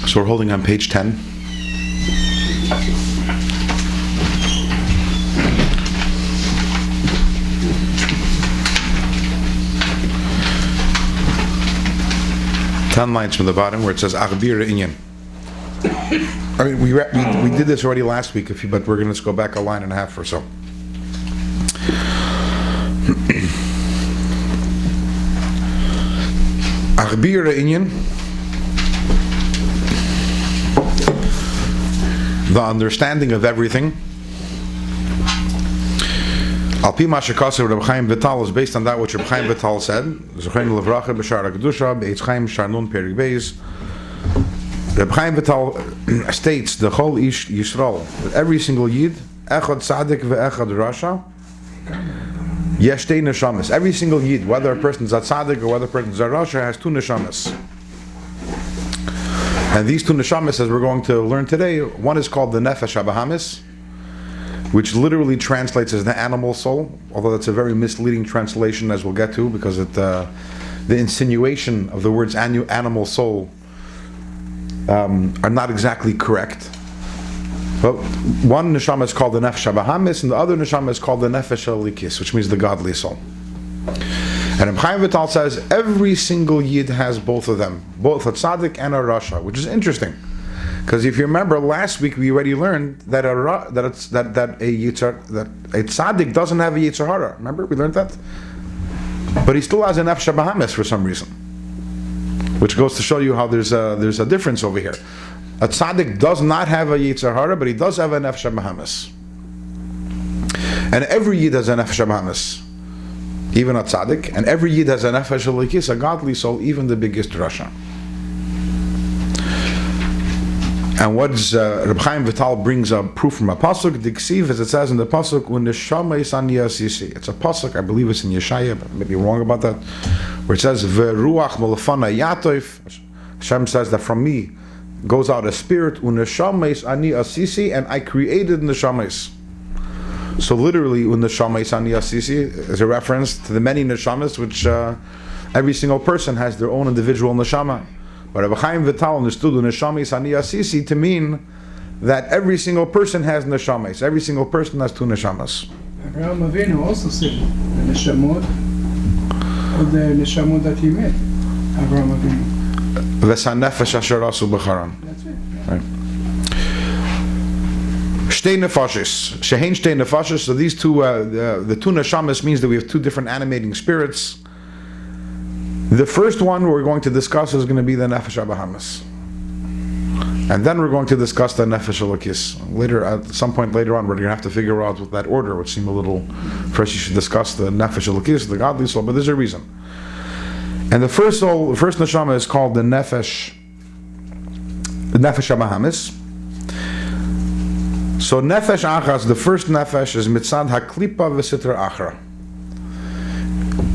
So we're holding on page 10. Ten lines from the bottom where it says Agbir Inyan. I mean, we did this already last week, but we're going to just go back a line and a half or so. Agbir Inyan, the understanding of everything. Al-Pi Mashakasa Rabbi Chaim Vital is based on that which Rabbi Chaim Vital said. Zechaim Levracha B'Shar HaKedusha B'Eitz Chaim Shar Nun Perik Beis. Rabbi Chaim Vital states the whole Ish Yisrael, that every single Yid, Echad Tzaddik ve'Echad Rasha, Yeshtei Neshamas. Every single Yid, whether a person's a Tzaddik or whether a person's a Rasha, has two Neshamas. And these two Neshamas, as we're going to learn today, one is called the Nefesh HaBahamis, which literally translates as the animal soul, although that's a very misleading translation, as we'll get to, because the insinuation of the words animal soul are not exactly correct. But one neshama is called the Nefesh HaBahamis, and the other neshama is called the Nefesh HaLikis, which means the godly soul. And Rabbi Chaim Vital says every single Yid has both of them, both a tzaddik and a rasha, which is interesting. Because if you remember, last week we already learned that a tzaddik doesn't have a Yetzer Hara. Remember, we learned that? But he still has a Nefesh HaBahamis for some reason. Which goes to show you how there's a difference over here. A tzaddik does not have a Yetzer Hara, but he does have a Nefesh HaBahamis. And every Yid has a Nefesh HaBahamis, even a tzaddik. And every Yid has a Nefesh HaLikis, a godly soul, even the biggest rasha. And what's Reb Chaim Vital brings a proof from a pasuk, Diksiv, as it says in the pasuk, Uneshama Isaniya Sisi. It's a pasuk, I believe it's in Yeshaya, but I may be wrong about that, where it says, Veruach Molafana Yatoif. Hashem says that from me goes out a spirit, Uneshama Isaniya Sisi, and I created Neshamas. So literally, Uneshama Isaniya Sisi is a reference to the many Neshamas, which every single person has their own individual Neshama. But Rabbi Chaim Vital understood Neshamis Aniya Sisi to mean that every single person has neshamas. Every single person has two neshamas. Abraham Avinu also said the neshamot, or the neshamot that he made. Abraham Avinu. V'sanefesh asher asu b'charan. That's it. Right. Shtei nefashis, shehein shtei nefashis. So these two, the two neshamas means that we have two different animating spirits. The first one we're going to discuss is going to be the Nefesh HaBahamis. And then we're going to discuss the Nefesh HaLikis. Later, at some point later on, we're going to have to figure out with that order, which seemed a little... First you should discuss the Nefesh HaLikis, the godly soul, but there's a reason. And the first soul, the first neshama is called the Nefesh HaBahamis. So Nefesh Achas, the first Nefesh, is Mitzad HaKlipah v'Sitra Achra.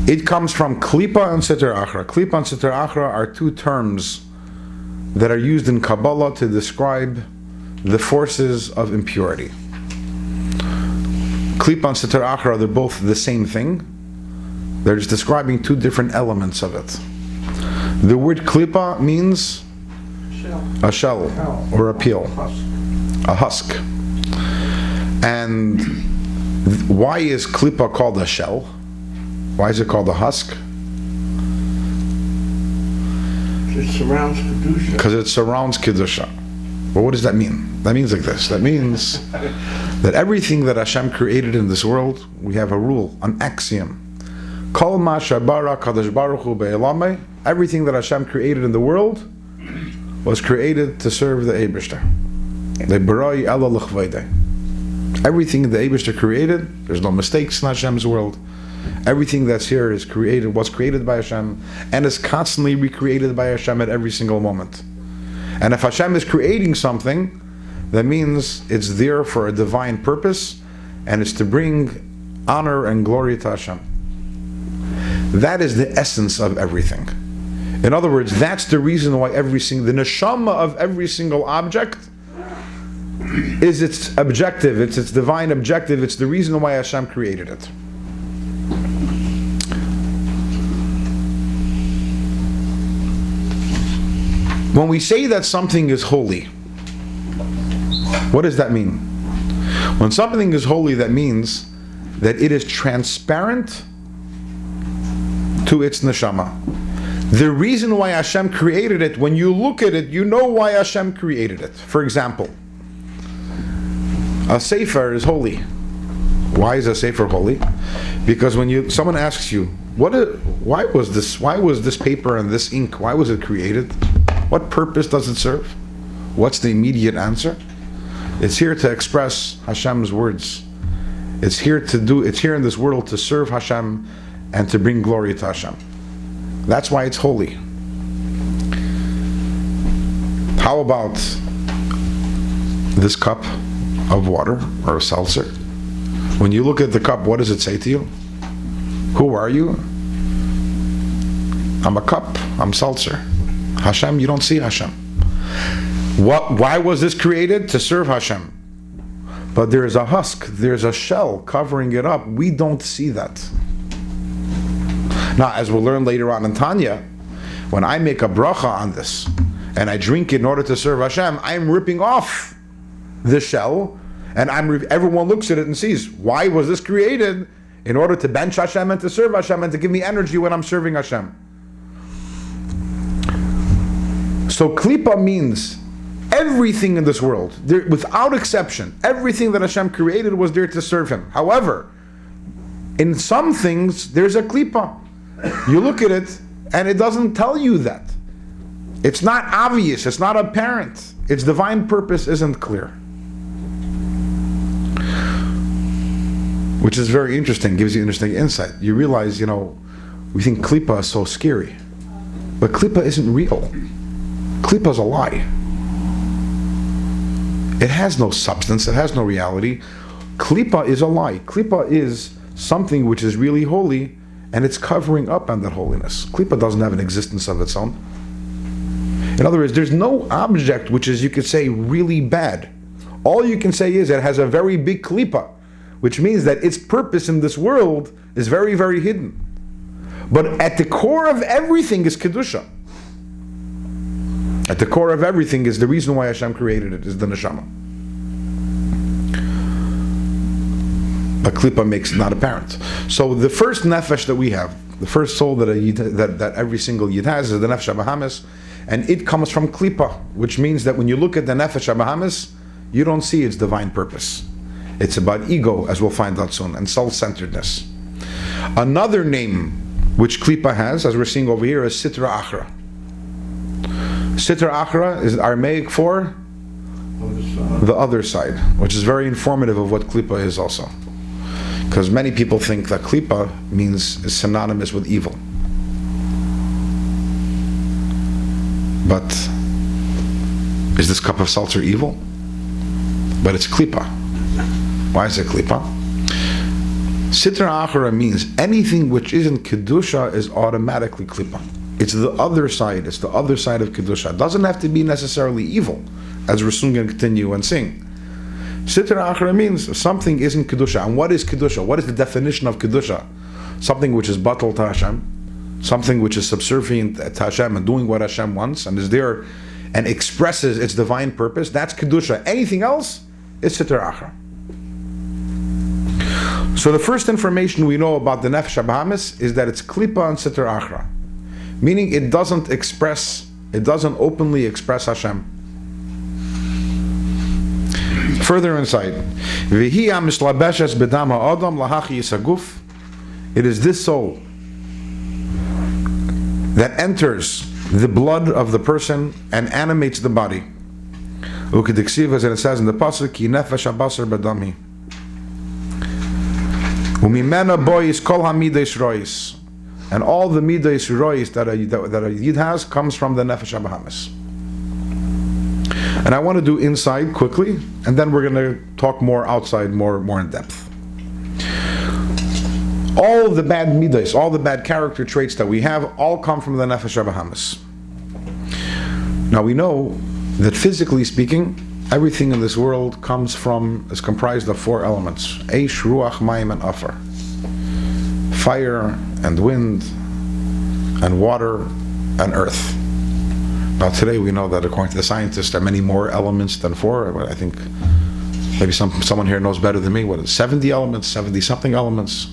It comes from klipah and sitra achra. Klipah and sitra achra are two terms that are used in Kabbalah to describe the forces of impurity. Klipah and sitra achra, they're both the same thing. They're just describing two different elements of it. The word klipah means a shell or a peel, a husk. And why is klipah called a shell? Why is it called a husk? It surrounds Kedusha. Because it surrounds Kedusha. Well, what does that mean? That means like this. That means that everything that Hashem created in this world, we have a rule, an axiom. Kol ma shabara kadosh baruch hu be'elamei. Everything that Hashem created in the world was created to serve the Eibishter. Le'barai ela l'chvaydei. Everything the Eibishter created, there's no mistakes in Hashem's world. Everything that's here was created by Hashem, and is constantly recreated by Hashem at every single moment. And if Hashem is creating something, that means it's there for a divine purpose, and it's to bring honor and glory to Hashem. That is the essence of everything. In other words, that's the reason why the neshama of every single object is its objective, it's its divine objective, it's the reason why Hashem created it. When we say that something is holy, what does that mean? When something is holy, that means that it is transparent to its neshama. The reason why Hashem created it, when you look at it, you know why Hashem created it. For example, a sefer is holy. Why is a sefer holy? Because when someone asks you, why was this paper and this ink, why was it created? What purpose does it serve? What's the immediate answer? It's here to express Hashem's words. It's here in this world to serve Hashem and to bring glory to Hashem. That's why it's holy. How about this cup of water or a seltzer? When you look at the cup, what does it say to you? Who are you? I'm a cup. I'm seltzer. Hashem, you don't see Hashem. Why was this created? To serve Hashem. But there's a husk, there's a shell covering it up. We don't see that. Now, as we'll learn later on in Tanya, when I make a bracha on this and I drink it in order to serve Hashem, I'm ripping off the shell, and everyone looks at it and sees, why was this created? In order to bench Hashem and to serve Hashem and to give me energy when I'm serving Hashem. So klipah means everything in this world, without exception, everything that Hashem created was there to serve Him. However, in some things, there's a klipah. You look at it, and it doesn't tell you that. It's not obvious, it's not apparent. Its divine purpose isn't clear. Which is very interesting, gives you interesting insight. You realize, we think klipah is so scary. But klipah isn't real. Klipah is a lie. It has no substance, it has no reality. Klipah is a lie. Klipah is something which is really holy, and it's covering up on that holiness. Klipah doesn't have an existence of its own. In other words, there's no object which is, you could say, really bad. All you can say is it has a very big klipah, which means that its purpose in this world is very, very hidden. But at the core of everything is kedusha. At the core of everything is the reason why Hashem created it, is the neshama. But klipah makes it not apparent. So the first nefesh that we have, the first soul that every single yid has, is the nefesh habahamis, and it comes from klipah, which means that when you look at the nefesh habahamis, you don't see its divine purpose. It's about ego, as we'll find out soon, and self-centeredness. Another name which klipah has, as we're seeing over here, is sitra achra. Sitra achra is Aramaic for the other side, which is very informative of what klipah is also. Because many people think that klipah is synonymous with evil. But is this cup of seltzer evil? But it's klipah. Why is it klipah? Sitra achra means anything which isn't kedusha is automatically klipah. It's the other side. It's the other side of kedusha. It doesn't have to be necessarily evil, as we're soon going to continue and sing. Sitra achra means something isn't kedusha. And what is kedusha? What is the definition of kedusha? Something which is batal to Hashem, something which is subservient to Hashem and doing what Hashem wants and is there and expresses its divine purpose. That's kedusha. Anything else is sitra achra. So the first information we know about the nefesh habahamis is that it's klipah and sitra achra, meaning it doesn't openly express Hashem. Further insight, it is this soul that enters the blood of the person and animates the body. As it says in the pasuk, ki nefesh habasar badami. Umimena bois kol hamidas rois, and all the midas rois that a yid has comes from the nefesh habahamis. And I want to do inside quickly, and then we're going to talk more outside, more in depth. All the bad midas, all the bad character traits that we have, all come from the nefesh habahamis. Now we know that physically speaking, everything in this world is comprised of four elements: eish, ruach, mayim, and afar. Fire and wind and water and earth. But today we know that according to the scientists, there are many more elements than 4. I think maybe someone here knows better than me. What is 70 elements, 70 something elements?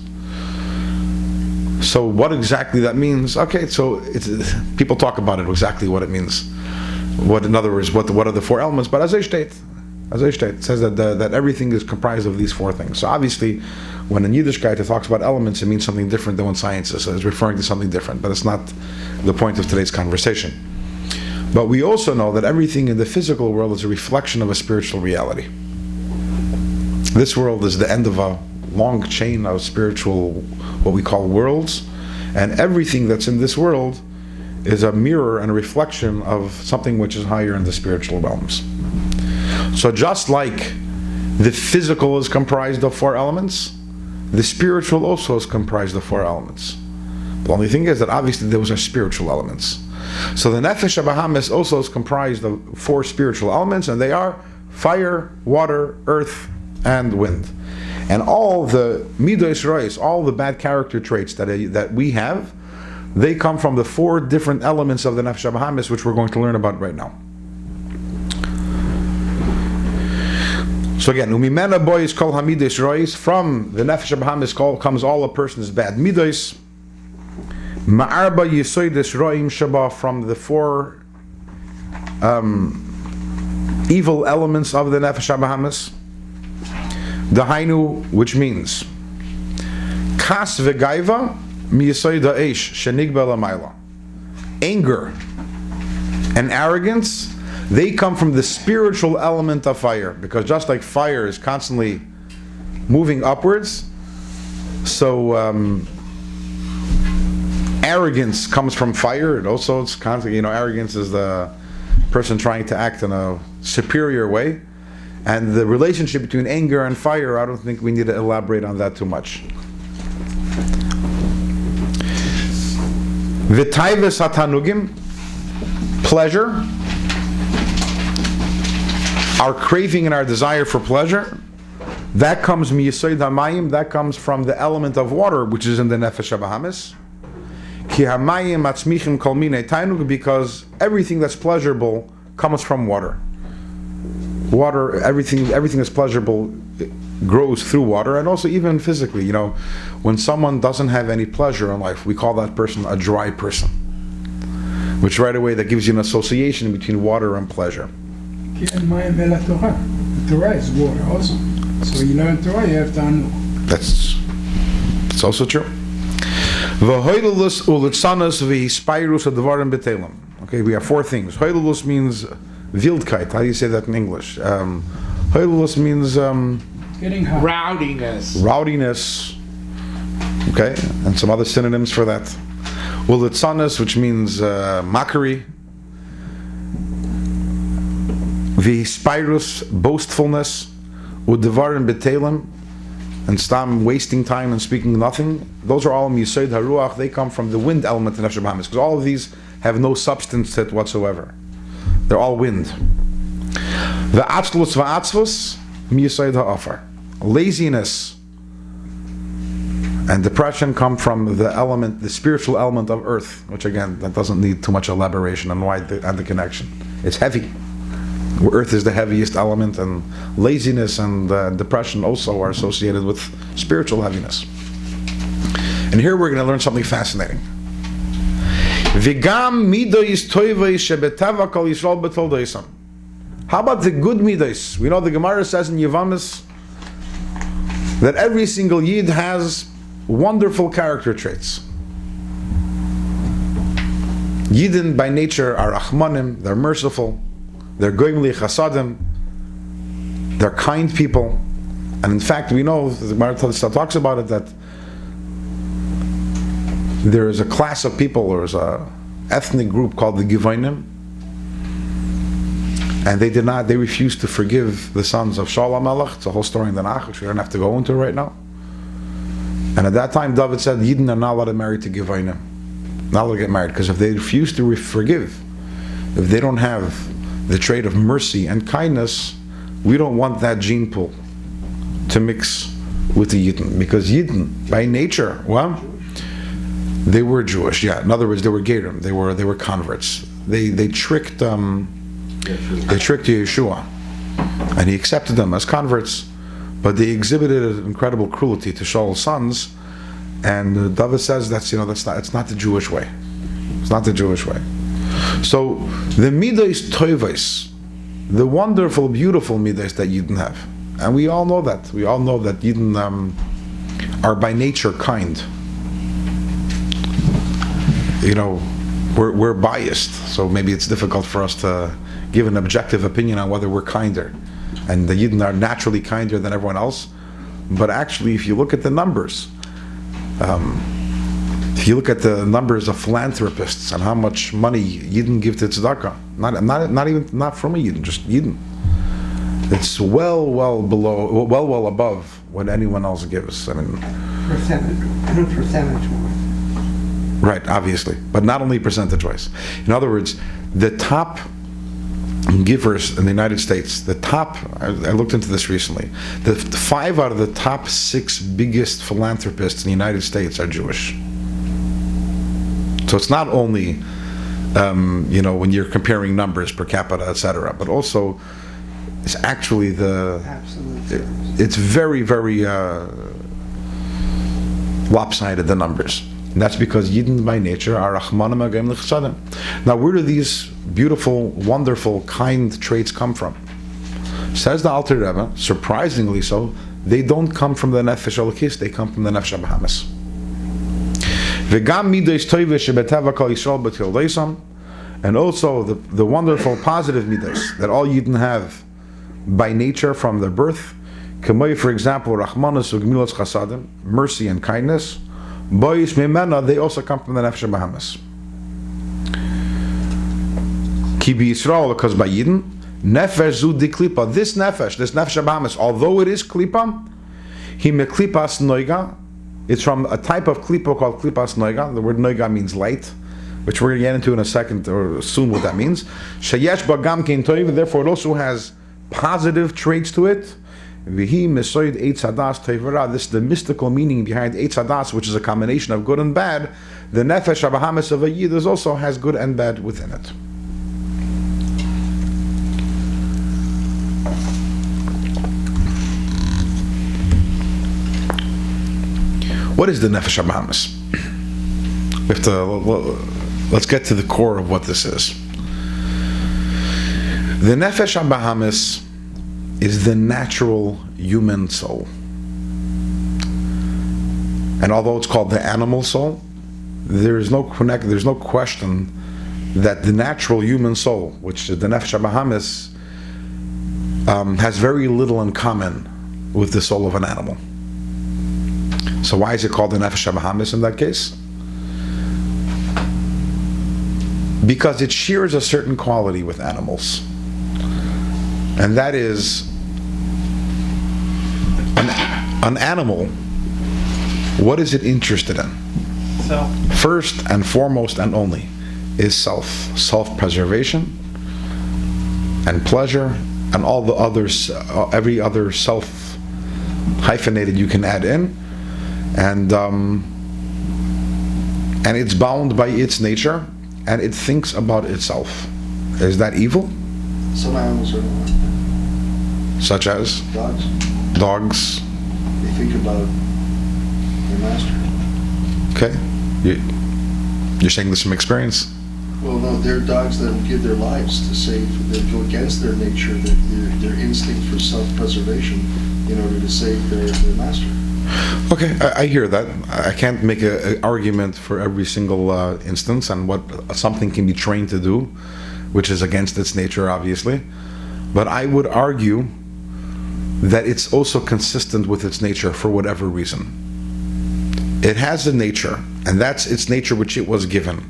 So what exactly that means? Okay, so people talk about it, exactly what it means. What, in other words, what are the 4 elements? But as I state, it says that everything is comprised of these 4 things. So obviously, when in Yiddishkeit it talks about elements, it means something different than when science is. So it's referring to something different, but it's not the point of today's conversation. But we also know that everything in the physical world is a reflection of a spiritual reality. This world is the end of a long chain of spiritual, what we call worlds, and everything that's in this world is a mirror and a reflection of something which is higher in the spiritual realms. So just like the physical is comprised of 4 elements, the spiritual also is comprised of 4 elements. The only thing is that obviously those are spiritual elements. So the Nefesh HaBahamis also is comprised of 4 spiritual elements, and they are fire, water, earth, and wind. And all the Midos Reis, all the bad character traits that we have, they come from the 4 different elements of the Nefesh HaBahamis, which we're going to learn about right now. So again, Umimena boys kol hamidos rois, from the Nefesh HaBahamis comes all a person's bad midos. Ma'arba yisoides roim shaba, from the 4 evil elements of the Nefesh HaBahamis. Dahainu, which means kas v'gaiva miyisoida eish shenigba lamayla. Anger and arrogance, they come from the spiritual element of fire, because just like fire is constantly moving upwards, so arrogance comes from fire. It's constantly, arrogance is the person trying to act in a superior way. And the relationship between anger and fire, I don't think we need to elaborate on that too much. V'taives hatanugim, pleasure, our craving and our desire for pleasure, that comes miyisoid hamayim, that comes from the element of water, which is in the Nefesh HaBahamis. Ki hamayim atzmichim kol minei tainug, because everything that's pleasurable comes from water. Water, everything that's pleasurable grows through water, and also even physically. When someone doesn't have any pleasure in life, we call that person a dry person, which right away that gives you an association between water and pleasure. The Torah is water also. So you learn Torah, you have to know. That's also true. Okay, we have 4 things. Hoilulus means Wildkeit. How do you say that in English? Hoilulus means getting hot. Rowdiness. Okay, and some other synonyms for that. Ulitzanas, which means mockery. V'hispirus, boastfulness. Udevarim betelim, and stam, wasting time and speaking nothing. Those are all miyisoid haruach. They come from the wind element in Nefesh HaBahamis, because all of these have no substance to it whatsoever. They're all wind. The atzlus va'atzvus miyisoid ha'afar. Laziness and depression come from the element, the spiritual element of earth, which again, that doesn't need too much elaboration on why and the connection. It's heavy. Earth is the heaviest element, and laziness and depression also are associated with spiritual heaviness. And here we're going to learn something fascinating. How about the good midos? We know the Gemara says in Yevamis that every single Yid has wonderful character traits. Yidden by nature are Achmanim, they're merciful, they're goyim li chasadim, they're kind people. And in fact, we know, the Gemara talks about it, that there is a class of people, there is a ethnic group called the Givonim, and they refused to forgive the sons of Shaul HaMelech. It's a whole story in the Tanakh, which we don't have to go into right now. And at that time, David said, Yidden are not allowed to marry to Givonim, not allowed to get married, because if they refuse to forgive, if they don't have the trait of mercy and kindness, we don't want that gene pool to mix with the Yidden, because Yidden, by nature, well, they were Jewish. Yeah, in other words, they were Gerim. They were converts. they tricked Yeshua, and he accepted them as converts, but they exhibited incredible cruelty to Shaul's sons. And David says it's not the Jewish way. It's not the Jewish way. So the midos toivos, the wonderful, beautiful midos that Yidden have, and we all know that. We all know that Yidden are by nature kind. We're biased, so maybe it's difficult for us to give an objective opinion on whether we're kinder. And the Yidden are naturally kinder than everyone else. But actually, if you look at the numbers, if you look at the numbers of philanthropists and how much money Yidden give to tzedakah, not from a Yidden, just Yidden, it's well above what anyone else gives. I mean, percentage wise. Right, obviously, but not only percentage-wise. In other words, the top givers in the United States, I looked into this recently, the 5 out of the top 6 biggest philanthropists in the United States are Jewish. So it's not only, when you're comparing numbers per capita, etc., but also it's actually it's very, very lopsided, the numbers. And that's because Yidden by nature are Rachmanim Agim L'Chsadim. Now, where do these beautiful, wonderful, kind traits come from? Says the Alter Rebbe, surprisingly so, they don't come from the Nefesh Elokis, they come from the Nefesh Bahamis. And also the wonderful positive midos that all Yidden have by nature from their birth. For example, Rachmanis Ugmilas Chasadim, mercy and kindness. Bois Mimena, they also come from the Nefesh Bahamis. Ki Yisrael, because by Yidden, Nefesh zu di klipah, this Nefesh Bahamis, although it is klipah, he me klipas noiga, it's from a type of klipah called klipas noiga. The word noiga means light, which we're going to get into in a second, or soon what that means. Sheyesh bagam kein toiv, therefore it also has positive traits to it. Vihi mesoid eitz hadas teivara. This is the mystical meaning behind eitz hadas, which is a combination of good and bad. The nefesh habahamis of a yid also has good and bad within it. What is the nefesh habahamis? We have to let's get to the core of what this is. The nefesh habahamis is the natural human soul. And although it's called the animal soul, there's no question that the natural human soul, which is the nefesh habahamis, has very little in common with the soul of an animal. So why is it called the nefesh habahamis in that case? Because it shares a certain quality with animals. And that is, an animal, what is it interested in? Self. First and foremost and only is self-preservation and pleasure and all the others, every other self hyphenated you can add in, and it's bound by its nature and it thinks about itself. Is that evil? Some animals are not. Such as? Dogs. They think about their master. Okay. You're saying this from experience? Well, no, they're dogs that will give their lives to save, that go against their nature, their instinct for self-preservation in order to save their master. Okay, I hear that. I can't make an argument for every single instance and what something can be trained to do, which is against its nature, obviously. But I would argue that it's also consistent with its nature for whatever reason. It has a nature, and that's its nature which it was given,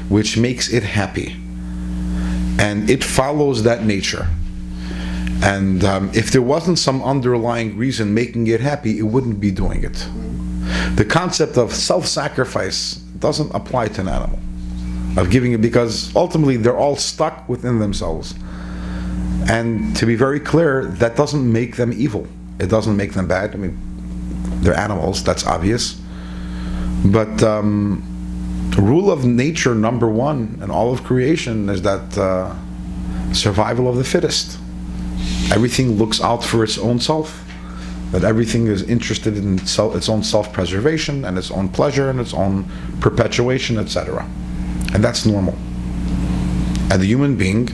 which makes it happy. And it follows that nature. And if there wasn't some underlying reason making it happy, it wouldn't be doing it. The concept of self-sacrifice doesn't apply to an animal, of giving it, because ultimately they're all stuck within themselves. And to be very clear, that doesn't make them evil. It doesn't make them bad. I mean, they're animals, that's obvious. But rule of nature number one in all of creation is that survival of the fittest. Everything looks out for its own self. That everything is interested in its own self-preservation and its own pleasure and its own perpetuation, etc. And that's normal. And the human being,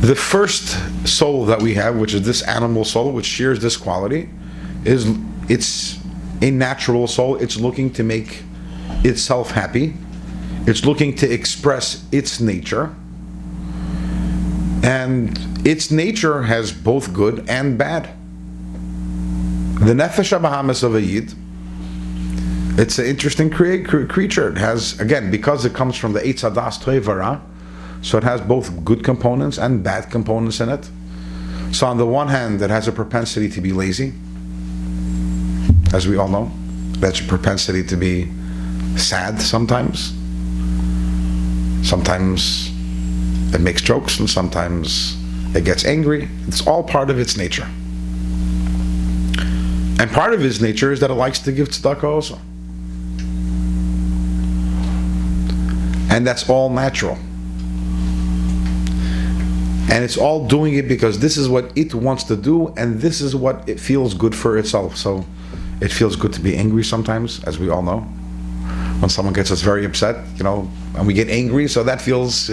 the first soul that we have, which is this animal soul, which shares this quality, it's a natural soul. It's looking to make itself happy. It's looking to express its nature. And its nature has both good and bad. The nefesh habahamis of a yid, it's an interesting creature. It has, again, because it comes from the eitz hadas toivara, so it has both good components and bad components in it. So on the one hand, it has a propensity to be lazy, as we all know. That's a propensity to be sad sometimes. Sometimes it makes jokes, and sometimes it gets angry. It's all part of its nature. And part of its nature is that it likes to give tzedakah also. And that's all natural. And it's all doing it because this is what it wants to do, and this is what it feels good for itself. So it feels good to be angry sometimes, as we all know. When someone gets us very upset, and we get angry, so that feels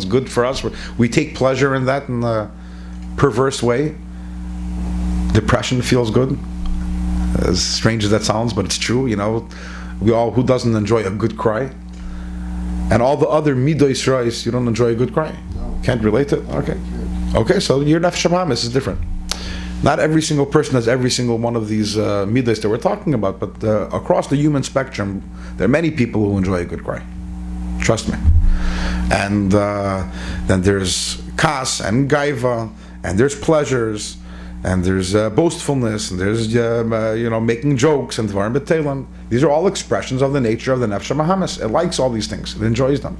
good for us. We take pleasure in that in a perverse way. Depression feels good. As strange as that sounds, but it's true. Who doesn't enjoy a good cry? And all the other midos reis, you don't enjoy a good cry. No. Can't relate to it. Okay. So your nefesh habahamis is different. Not every single person has every single one of these midos that we're talking about, but across the human spectrum, there are many people who enjoy a good cry. Trust me. And then there's kas and gaiva, and there's pleasures, and there's boastfulness, and there's making jokes and dvarim b'teilim. These are all expressions of the nature of the nefesh habahamis. It likes all these things. It enjoys them.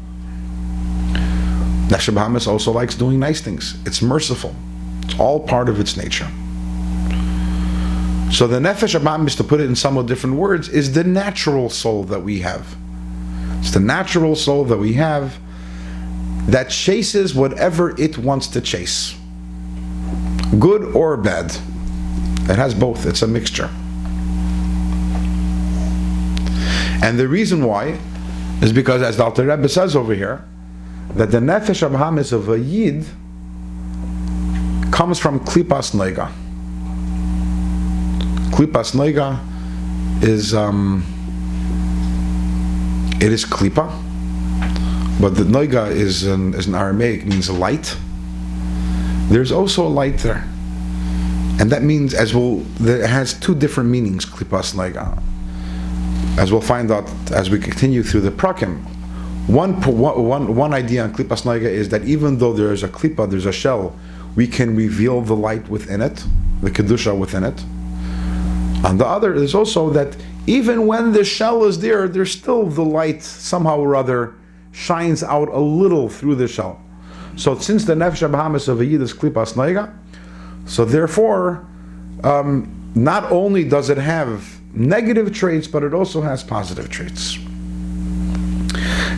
Nefesh habahamis also likes doing nice things. It's merciful. It's all part of its nature. So the nefesh habahamis, to put it in somewhat different words, is the natural soul that we have. It's the natural soul that we have that chases whatever it wants to chase. Good or bad. It has both. It's a mixture. And the reason why is because, as the Alter Rebbe says over here, that the nefesh habahamis of a yid comes from klipah noiga. Klipah noiga is it is klipah, but the noiga is an Aramaic, means light. There's also a light there, and that means it has two different meanings. Klipah noiga, as we'll find out as we continue through the prakim. One idea on klipah noiga is that even though there is a klipah, there's a shell, we can reveal the light within it, the kedusha within it. And the other is also that even when the shell is there, there's still the light somehow or other shines out a little through the shell. So since the nefesh habahamis of a yid is klipah noiga, so therefore, not only does it have negative traits, but it also has positive traits.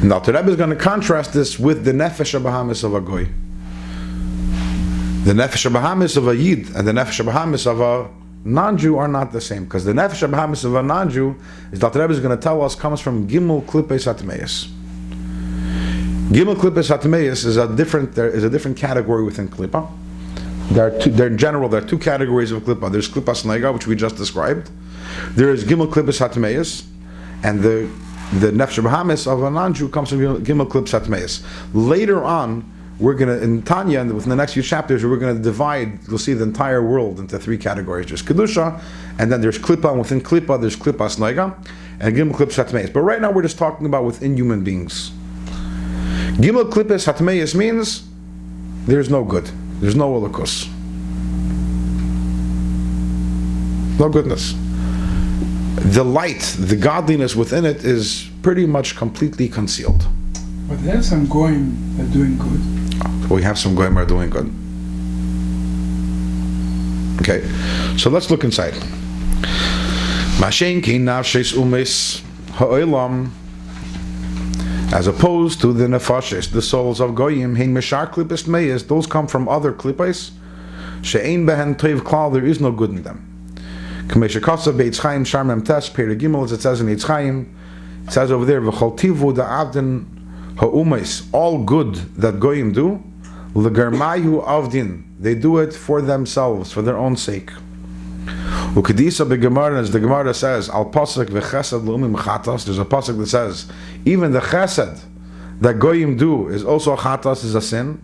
And the Alter Rebbe is going to contrast this with the nefesh habahamis of a goy. The nefesh habahamis of a yid and the nefesh habahamis of a non-Jew are not the same, because the nefesh habahamis of a non-Jew, as the Alter Rebbe is going to tell us, comes from gimel klipah satmeis. Gimel klipah satmeis is a different category within klipah. In general, there are two categories of klipah. There's klipah noiga, which we just described. There is gimel klipah satmeis, and the nefesh habahamis of a non-Jew comes from gimel klipah satmeis. Later on, we're going to, in Tanya, and within the next few chapters, we're going to divide, you'll see the entire world into three categories. There's Kedusha, and then there's Klipah, and within Klipah, there's Klipah Noiga, and Gimel Klipah Satmeis. But right now, we're just talking about within human beings. Gimel Klipah Satmeis means there's no good. There's no elikus. No goodness. The light, the godliness within it is pretty much completely concealed. But there's some goyim that are doing good. We have some goyim are doing good. Okay, so let's look inside. Mashen ki nafshes umes ha'olam As opposed to the nefashis, the souls of goyim, hein meshar klipah meyes, those come from other klipahs. She'ein behen toiv klal, there is no good in them. K'mei shekasav be'etz chaim shar mem tes perek gimel, as it says in Eitz Chaim, it says over there, v'chol tivu da'avdin ha'umais, all good that goyim do, l'germayu avdin, they do it for themselves, for their own sake. Ukedisa be'gemara, as the Gemara says, al pasuk v'chesed l'umim chatas, there's a pasuk that says, even the chesed that goyim do is also chatas, is a sin.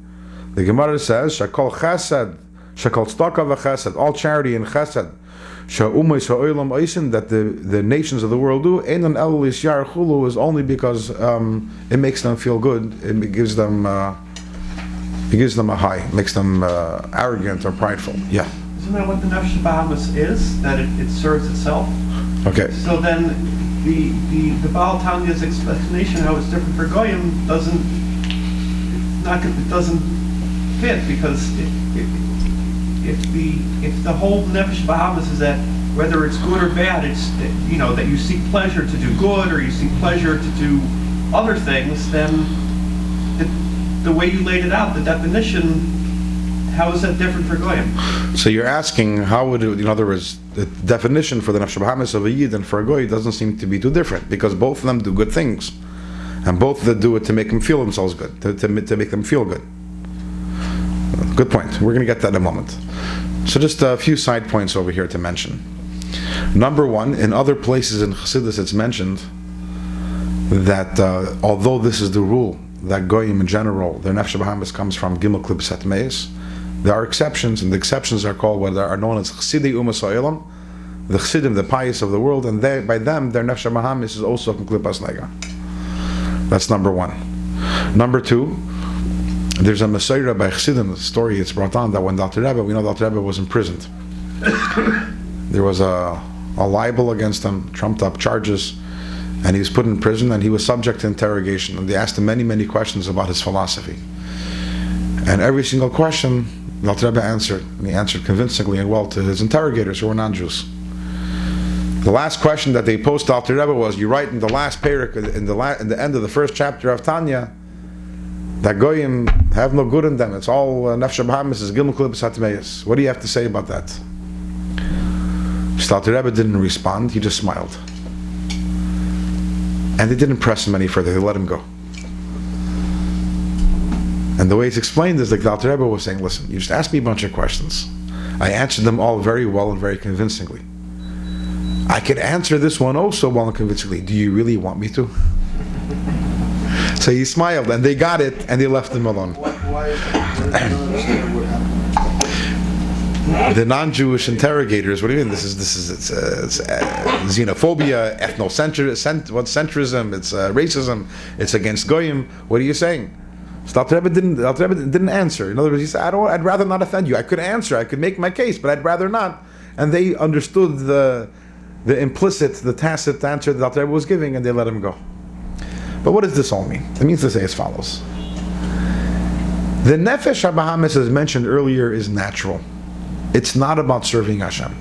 The Gemara says, shakol chesed, shakol tzedakah v'chesed, all charity and chesed, sha'umais ha'olam oisin, that the nations of the world do, einan el lisyar chulu, is only because it makes them feel good, it gives them a high, makes them arrogant or prideful. Yeah. Isn't that what the Nefesh Bahamas is? That it serves itself? Okay. So then the Baal Tanya's explanation how it's different for Goyim doesn't fit, because if the whole Nefesh Bahamas is that whether it's good or bad, it's that you seek pleasure to do good or you seek pleasure to do other things, then the way you laid it out, the definition, how is that different for Goyim? So you're asking how would it, in other words, the definition for the Nefesh Bahamas of a Yid and for a Goy doesn't seem to be too different, because both of them do good things, and both of them do it to make them feel themselves good, to make them feel good. Good point. We're going to get that in a moment. So just a few side points over here to mention. Number one, in other places in Chassidus it's mentioned that although this is the rule, that Goyim in general, their Nefesh Bahamas comes from Gimel Klipah Meis, there are exceptions, and the exceptions are called what are known as Chassidei Umas Ha'olam, the Chassidim, the pious of the world, and by them their Nefesh Bahamas is also from Klippas Nega. That's number one. Number two, there's a Mesorah by Chassidim, the story it's brought on that when Dr. Rebbe, we know Dr. Rebbe was imprisoned. There was a libel against him, trumped up charges, and he was put in prison, and he was subject to interrogation, and they asked him many, many questions about his philosophy. And every single question, Dr. Rebbe answered, and he answered convincingly and well to his interrogators who were non-Jews. The last question that they posed to Dr. Rebbe was, you write in the last parak, in the end of the first chapter of Tanya, that Goyim have no good in them. It's all Nefesh Bahamas, is Gimel Klipah Meis. What do you have to say about that? So Dr. Rebbe didn't respond, he just smiled. And they didn't press him any further, they let him go. And the way it's explained is like Dr. Rebbe was saying, listen, you just asked me a bunch of questions. I answered them all very well and very convincingly. I could answer this one also well and convincingly. Do you really want me to? So he smiled, and they got it, and they left him alone. Why is that? I don't understand what happened. The non-Jewish interrogators, what do you mean? It's xenophobia, ethnocentrism, it's racism, it's against Goyim. What are you saying? So Dr. Rebbe didn't answer. In other words, he said, I'd rather not offend you. I could answer, I could make my case, but I'd rather not. And they understood the implicit, the tacit answer that Dr. Rebbe was giving, and they let him go. But what does this all mean? It means to say as follows. The Nefesh HaBahamis, as mentioned earlier, is natural. It's not about serving Hashem.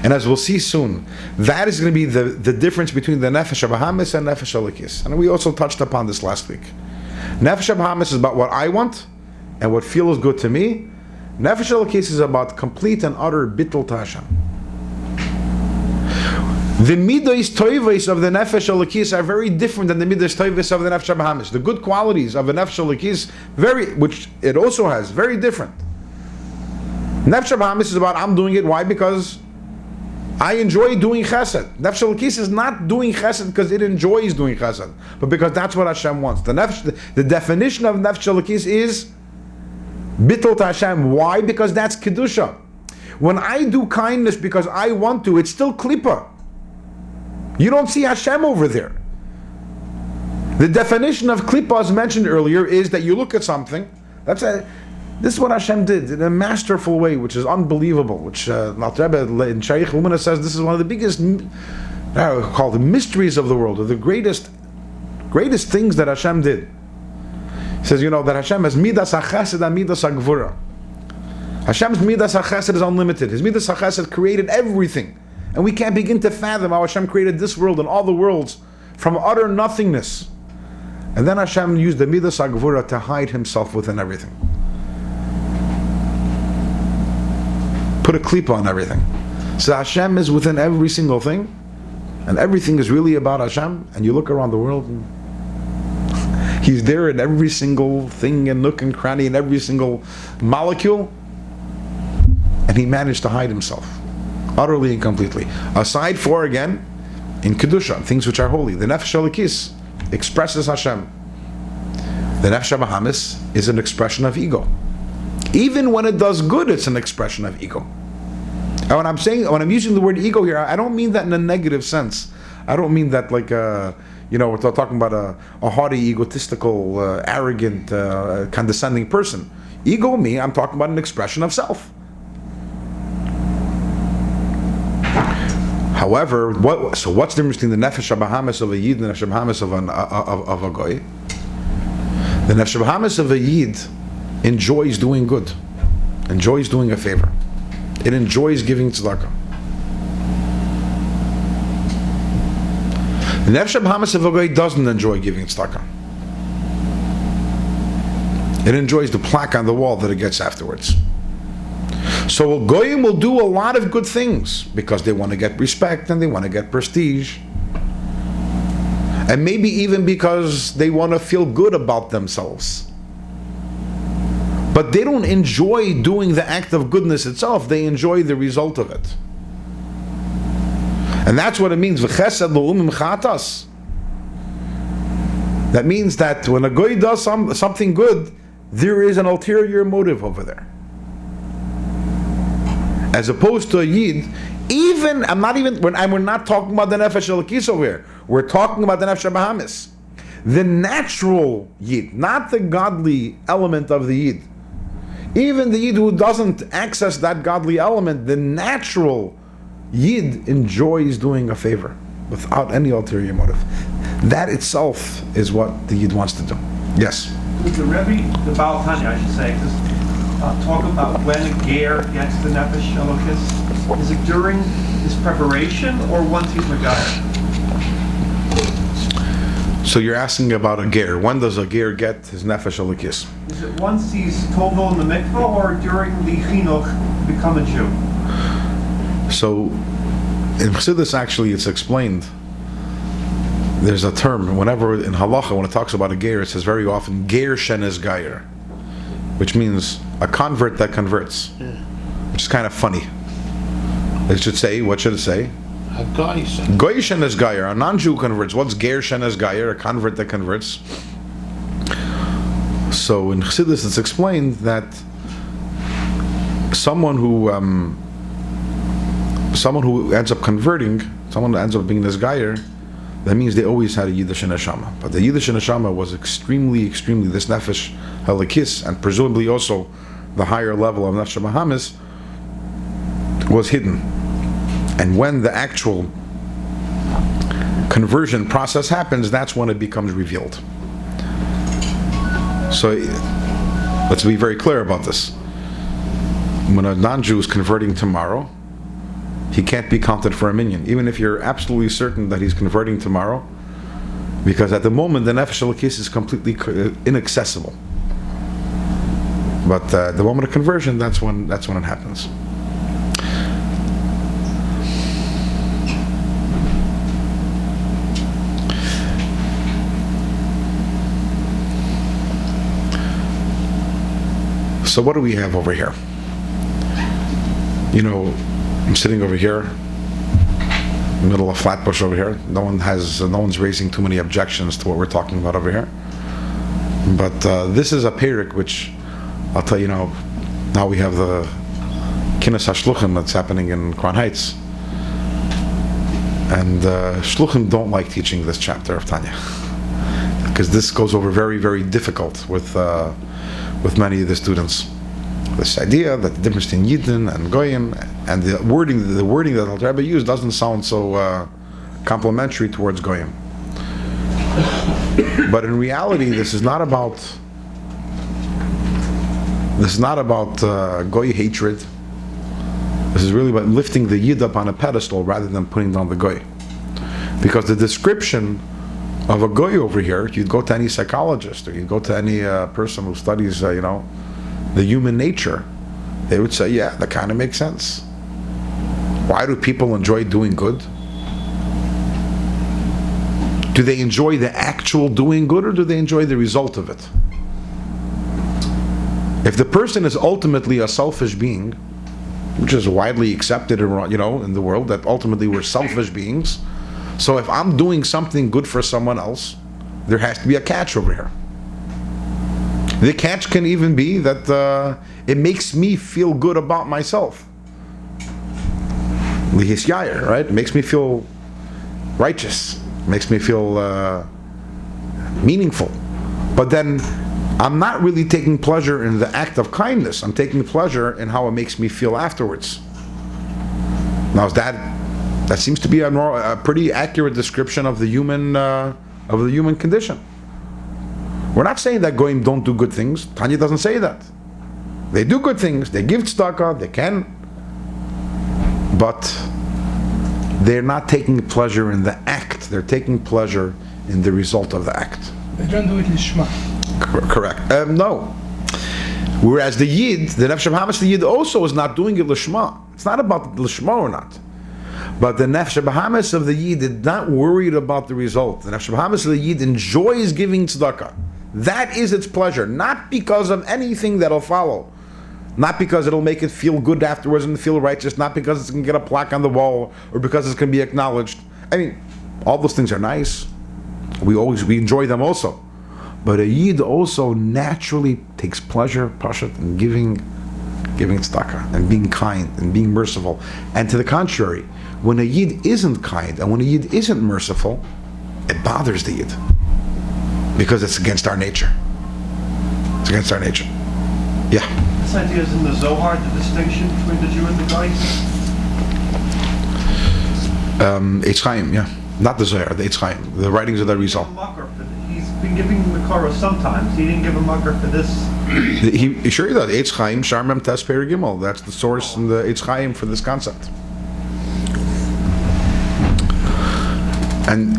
And as we'll see soon, that is going to be the difference between the Nefesh HaBahamis and Nefesh HaLikis. And we also touched upon this last week. Nefesh HaBahamis is about what I want and what feels good to me. Nefesh HaLikis is about complete and utter bittul to Hashem. The midos toivos of the Nefesh HaLikis are very different than the midos toivos of the Nefesh HaBahamis. The good qualities of the Nefesh HaLikis, which it also has, very different. Nefesh HaBahamis is about I'm doing it. Why? Because I enjoy doing chesed. Nefesh HaLikis is not doing chesed because it enjoys doing chesed, but because that's what Hashem wants. The definition of Nefesh HaLikis is bittul to Hashem. Why? Because that's kedusha. When I do kindness because I want to, it's still klipah. You don't see Hashem over there. The definition of klipah, as mentioned earlier, is that you look at something. This is what Hashem did in a masterful way, which is unbelievable. Which Dr. Rebbe in Shaykh Umana says this is one of the biggest, called the mysteries of the world, or the greatest things that Hashem did. He says, that Hashem has midas hachesed and midas hagvura. Hashem's midas hachesed is unlimited. His midas hachesed created everything. And we can't begin to fathom how Hashem created this world and all the worlds from utter nothingness. And then Hashem used the midas hagvura to hide himself within everything. Put a klipah on everything. So Hashem is within every single thing, and everything is really about Hashem. And you look around the world, and He's there in every single thing and nook and cranny, in every single molecule, and He managed to hide Himself utterly and completely. Aside for, again, in Kedusha, things which are holy, the Nefesh Elikis expresses Hashem. The Nefesh Bahamis is an expression of ego. Even when it does good, it's an expression of ego. And when I'm using the word ego here, I don't mean that in a negative sense. I don't mean that like we're talking about a haughty, egotistical, arrogant, condescending person. Ego, I'm talking about an expression of self. However, what's the difference between the Nefesh Bahamis of a Yid and the Nefesh Bahamis of a Goy? The Nefesh Bahamis of a Yid enjoys doing good, enjoys doing a favor. It enjoys giving tzedakah. The Nefesh Bahamis of a Goy doesn't enjoy giving tzedakah. It enjoys the plaque on the wall that it gets afterwards. So Goyim will do a lot of good things because they want to get respect and they want to get prestige. And maybe even because they want to feel good about themselves. But they don't enjoy doing the act of goodness itself, they enjoy the result of it. And that's what it means. That means that when a Goy does something good, there is an ulterior motive over there. As opposed to a Yid, we're not talking about the Nefesh Elikis over here. We're talking about the Nefesh Bahamis. The natural Yid, not the godly element of the Yid. Even the Yid who doesn't access that godly element, the natural Yid enjoys doing a favor without any ulterior motive. That itself is what the Yid wants to do. Yes? The Rabbi, the Baal Tanya, I should say, talk about when a ger gets the Nefesh Elikis. Is it during his preparation or once he's Megayah? So you're asking about a ger. When does a ger get his Nefesh Elikis? Is it once he's tovel in the mikvah or during the chinuch to become a Jew? So in Chassidus actually it's explained. There's a term, whenever in halacha, when it talks about a ger, it says very often ger shenes gayer, which means a convert that converts, which is kind of funny. It should say, what should it say? A goy shenes gayer, a non-Jew converts. What's ger shenes gayer? A convert that converts. So in Chassidus it's explained that someone who ends up converting, someone that ends up being this gayer, that means they always had a Yiddish neshama. But the Yiddish neshama was extremely, this Nefesh Elikis, and presumably also the higher level of Nefesh Bahamis, was hidden. And when the actual conversion process happens, that's when it becomes revealed. So let's be very clear about this. When a non-Jew is converting tomorrow, he can't be counted for a minyan, even if you're absolutely certain that he's converting tomorrow, because at the moment the Nefesh Elikis is completely inaccessible. But the moment of conversion, that's when it happens. So what do we have over here? I'm sitting over here, in the middle of Flatbush over here. No one's raising too many objections to what we're talking about over here. But this is a perik which, I'll tell you now we have the Kinnis HaShluchim that's happening in Crown Heights. And Shluchim don't like teaching this chapter of Tanya. Because this goes over very, very difficult with many of the students. This idea that the difference between Yidden and Goyim and the wording that the Rabbi used doesn't sound so complimentary towards Goyim. But in reality, this is not about Goy hatred. This is really about lifting the Yid up on a pedestal rather than putting down the Goy. Because the description of a goy over here, you'd go to any psychologist or you'd go to any person who studies, the human nature, they would say, yeah, that kind of makes sense. Why do people enjoy doing good? Do they enjoy the actual doing good, or do they enjoy the result of it? If the person is ultimately a selfish being, which is widely accepted, in the world, that ultimately we're selfish beings. So if I'm doing something good for someone else, there has to be a catch over here. The catch can even be that it makes me feel good about myself. Lihis yair, right? It makes me feel righteous. It makes me feel meaningful. But then I'm not really taking pleasure in the act of kindness. I'm taking pleasure in how it makes me feel afterwards. Now, that seems to be a pretty accurate description of the human condition. We're not saying that goyim don't do good things. Tanya doesn't say that. They do good things. They give tzedakah. They can, but they're not taking pleasure in the act. They're taking pleasure in the result of the act. They don't do it lishma. Correct. No. Whereas the Yid, the Nefesh Bahamas, the Yid also is not doing it lishma. It's not about lishma or not. But the Nefesh Bahamas of the Yid is not worried about the result. The Nefesh Bahamas of the Yid enjoys giving tzedakah. That is its pleasure, not because of anything that'll follow. Not because it'll make it feel good afterwards and feel righteous, not because it's going to get a plaque on the wall, or because it's going to be acknowledged. I mean, all those things are nice. We enjoy them also. But a Yid also naturally takes pleasure, pashat, in giving tzedakah, and being kind, and being merciful. And to the contrary, when a Yid isn't kind, and when a Yid isn't merciful, it bothers the Yid. Because it's against our nature. It's against our nature. Yeah. This idea is in the Zohar, the distinction between the Jew and the guy? Eitz Chaim, yeah. Not the Zohar, the Eitz Chaim. The writings of the Rizal. He's been giving Makara sometimes. He didn't give a makar for this. He sure he does. Eitz Chaim, Sharmem Tes Peri Gimel. That's the source in the Eitz Chaim for this concept. And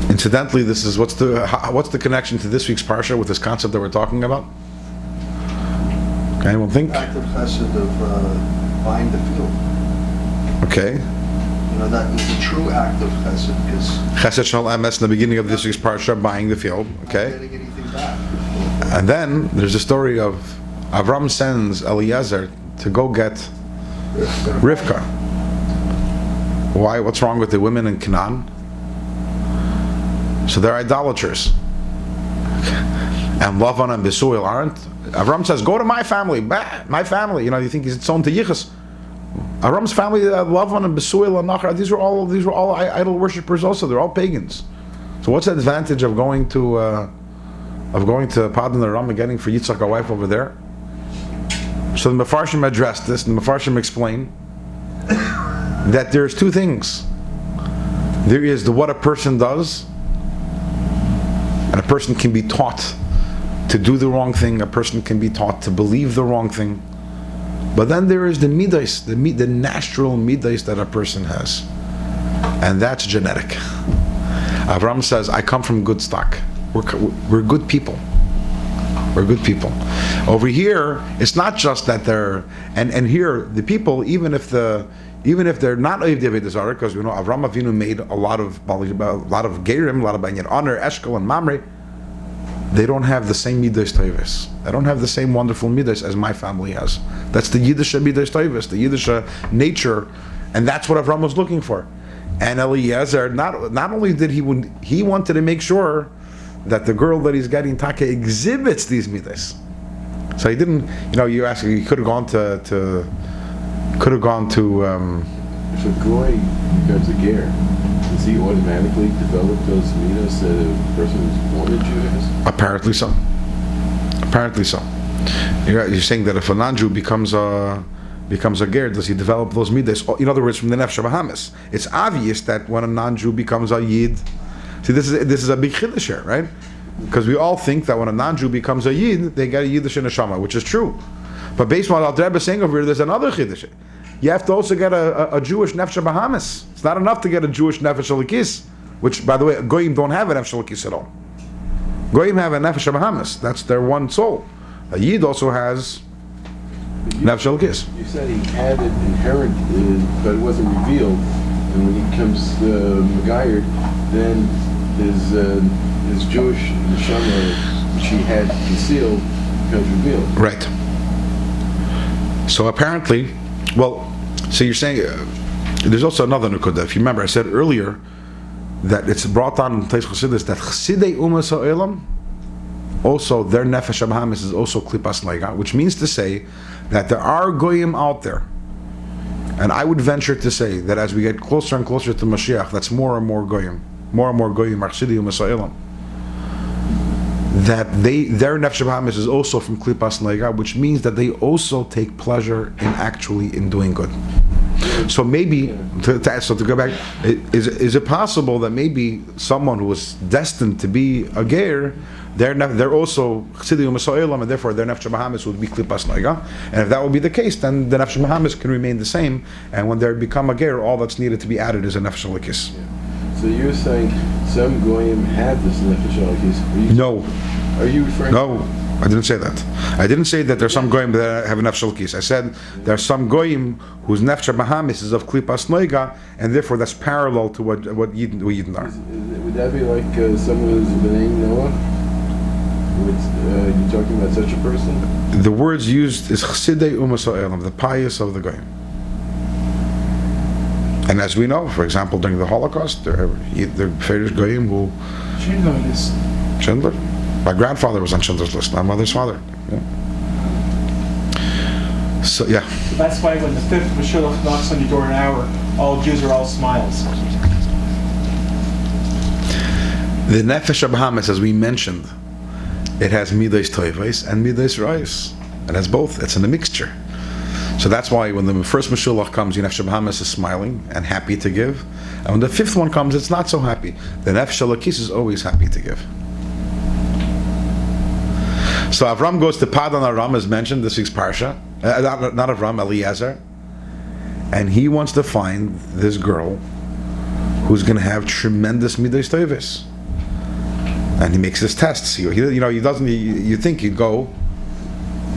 incidentally, this is what's the connection to this week's parsha with this concept that we're talking about? Anyone think? Act of chesed of buying the field. Okay. That is the true act of chesed, because Chesed Shnal Emes in the beginning of this week's parsha, buying the field. Okay. not getting anything back. And then there's a story of Avram sends Eliezer to go get Rivka. Why? What's wrong with the women in Canaan? So they're idolaters. And Lavan and Besuil aren't. Avram says, go to my family. My family. You think he's son to Yichus. Avram's family, Lavan and Besuil and Nachar, these were all idol worshippers also. They're all pagans. So what's the advantage of going to Padan Aram and getting for Yitzchak a wife over there? So the Mefarshim addressed this, and the Mefarshim explain that there's two things. There is what a person does, and a person can be taught to do the wrong thing. A person can be taught to believe the wrong thing. But then there is the midas, the natural midas that a person has, and that's genetic. Avram says, "I come from good stock. We're good people. We're good people." Over here, it's not just that they're and here the people, even if they're not Oiv Avodah Zarah, because Avram Avinu made a lot of Gerim, a lot of Banyan Honor, Eshkol, and Mamre. They don't have the same midas toivus. They don't have the same wonderful midas as my family has. That's the Yiddish midas toivus, the Yiddish nature, and that's what Avram was looking for. And Eliezer, not only did he wanted to make sure that the girl that he's getting Taka exhibits these midas. So he didn't, you ask, he could have gone to. If a goy becomes a ger, does he automatically develop those midas that a person who's born a Jew has? Apparently so. You're saying that if a non-Jew becomes a ger, does he develop those midas? In other words, from the Nefesh Bahamas, it's obvious that when a non-Jew becomes a Yid, see, this is a big chiddush here, right? Because we all think that when a non-Jew becomes a Yid, they get a Yiddish neshama, which is true. But based on what Al Rebbe is saying over here, there's another chiddush. You have to also get a Jewish Nefesh Bahamas. It's not enough to get a Jewish Nefesh Elikis. which, by the way, Goyim don't have an Nefesh Elokis at all. Goyim have a Nefesh Bahamis. That's their one soul. A Yid also has Nefesh Elokis. You said he had it inherent, but it wasn't revealed. And when he comes Megayer, then his Jewish neshama, which he had concealed, becomes revealed. Right. So apparently, so you're saying there's also another nukuda. If you remember, I said earlier that it's brought on in Tais Chassidus that Chassidei Umas Ha'olam, also their Nefesh Bahamis is also klipah neiga, which means to say that there are Goyim out there. And I would venture to say that as we get closer and closer to Mashiach, that's more and more Goyim are Chassidei Umas Ha'olam. That their Nefesh Bahamis is also from klipah neiga, which means that they also take pleasure in doing good. So maybe to go back, is it possible that maybe someone who was destined to be a ger, they're also Chassidei Umas Ha'olam, and therefore their Nefesh Bahamis would be klipah neiga? And if that would be the case, then the Nefesh Bahamis can remain the same, and when they become a ger, all that's needed to be added is a Nefesh Elokis. Yeah. So you're saying some Goyim have this Nefesh Elokis? No. Are you referring? No, I didn't say that. I didn't say that there's some Goyim that have a Nefesh Elokis. I said there are some Goyim whose Nefesh Bahamis is of klipah neiga, and therefore that's parallel to what Yidden are. Would that be like someone who's B'nai Noah? You're talking about such a person? The words used is Chassidei Umas Ha'olam, the pious of the Goyim. And as we know, for example, during the Holocaust, there famous Goyim who... Schindler list. Schindler? My grandfather was on Schindler's list, my mother's father. Yeah. So, yeah. So that's why when the fifth Mashiach knocks on your door an hour, all Jews are all smiles. The Nefesh Bahamis, as we mentioned, it has Midas Toivais and Midas Reis. It has both. It's in a mixture. So that's why when the first Mashiach comes, the Nefesh Bahamis is smiling and happy to give. And when the fifth one comes, it's not so happy. The Nefesh Elokis is always happy to give. So Avram goes to Padan Aram, as mentioned, this week's Parsha. Not Avram, Eliezer. And he wants to find this girl who's going to have tremendous Midas Toivais. And he makes his tests. He doesn't. You think he'd go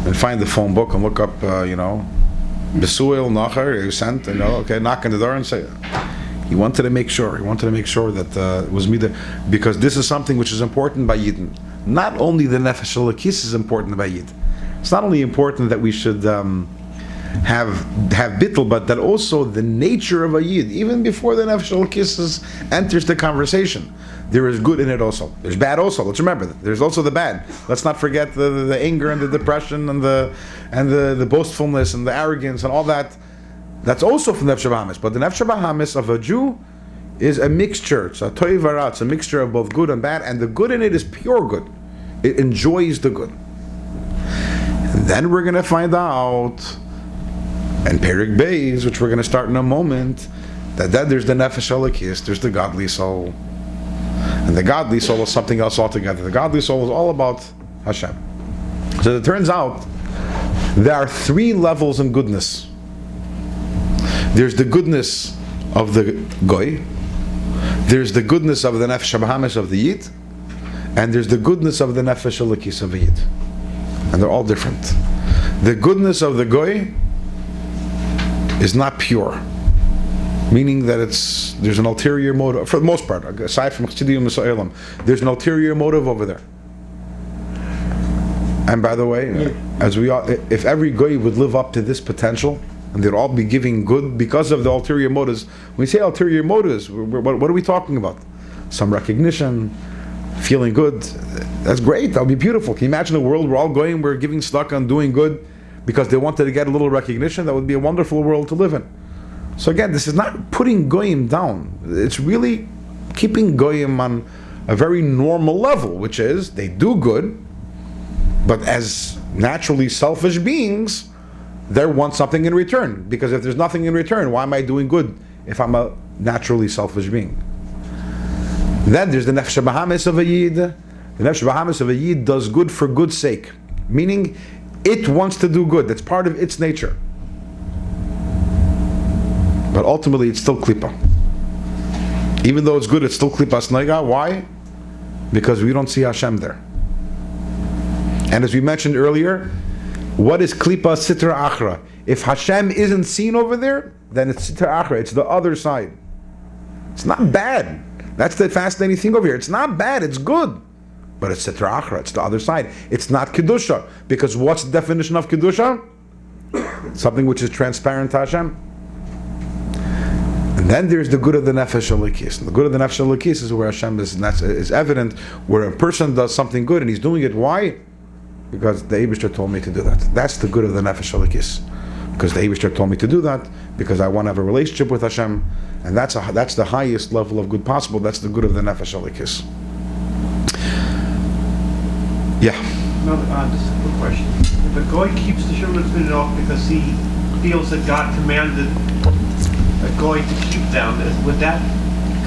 and find the phone book and look up, Besuil Nacher. He sent, knock on the door and say. He wanted to make sure. He wanted to make sure that it was Midah, because this is something which is important by Yidden. Not only the Nefesh Elokis is important by Yid. It's not only important that we should have bittul, but that also the nature of a Yid, even before the Nefesh Elokis enters the conversation. There is good in it also. There's bad also. Let's remember that. There's also the bad. Let's not forget the anger and the depression and the boastfulness and the arrogance and all that. That's also from Nefesh Bahamis. But the Nefesh Bahamis of a Jew is a mixture. It's a toiv v'ra. It's a mixture of both good and bad, and the good in it is pure good. It enjoys the good. And then we're going to find out, and Perik Beis, which we're going to start in a moment, that then there's the Nefesh Elokis, there's the godly soul. And the godly soul is something else altogether. The godly soul is all about Hashem. So it turns out there are three levels in goodness. There's the goodness of the Goy, there's the goodness of the Nefesh Bahamis of the Yid, and there's the goodness of the Nefesh Elokis of the Yid. And they're all different. The goodness of the Goy is not pure. Meaning that there's an ulterior motive, for the most part, aside from Chassidei Umas Ha'olam, there's an ulterior motive over there. And by the way, if every Goy would live up to this potential, and they'd all be giving good because of the ulterior motives. When we say ulterior motives, what are we talking about? Some recognition, feeling good. That's great, that would be beautiful. Can you imagine a world where all we're giving stuck on doing good because they wanted to get a little recognition? That would be a wonderful world to live in. So again, this is not putting Goyim down. It's really keeping Goyim on a very normal level, which is they do good, but as naturally selfish beings, they want something in return. Because if there's nothing in return, why am I doing good if I'm a naturally selfish being? Then there's the Nefesh Bahamis of a Yid. The Nefesh Bahamis of a Yid does good for good's sake. Meaning, it wants to do good. That's part of its nature. But ultimately, it's still klipah. Even though it's good, it's still klipas noiga. Why? Because we don't see Hashem there. And as we mentioned earlier, what is klipa sitra achra? If Hashem isn't seen over there, then it's sitra achra. It's the other side. It's not bad. That's the fascinating thing over here. It's not bad. It's good. But it's sitra achra. It's the other side. It's not kedusha. Because what's the definition of kedusha? Something which is transparent to Hashem. And then there's the good of the nefesh elikis. The good of the nefesh elikis is where Hashem is evident, where a person does something good and he's doing it. Why? Because the Eibishter told me to do that. That's the good of the nefesh elikis. Because the Eibishter told me to do that, because I want to have a relationship with Hashem, and that's the highest level of good possible. That's the good of the nefesh elikis. Yeah. No, just a quick question. If a goy keeps the Shabbat off because he feels that God commanded a goy to keep them, would that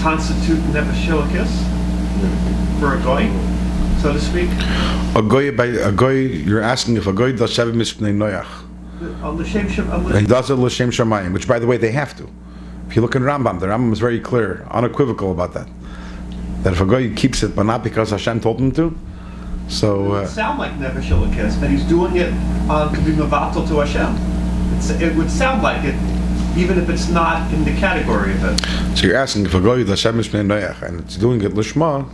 constitute nefesh elikis for a goy, so to speak? A goy, you're asking if a goy does Shavim Mispnei Noach. He does it l'shem shamayim, which by the way they have to. If you look in Rambam, the Rambam is very clear, unequivocal about that. That if a goy keeps it, but not because Hashem told him to, so... it would sound like nefesh elikis, that he's doing it to be mevatel to Hashem. It would sound like it, even if it's not in the category of it. So you're asking if a goy does Shavim Mispnei Noach, and it's doing it l'shma,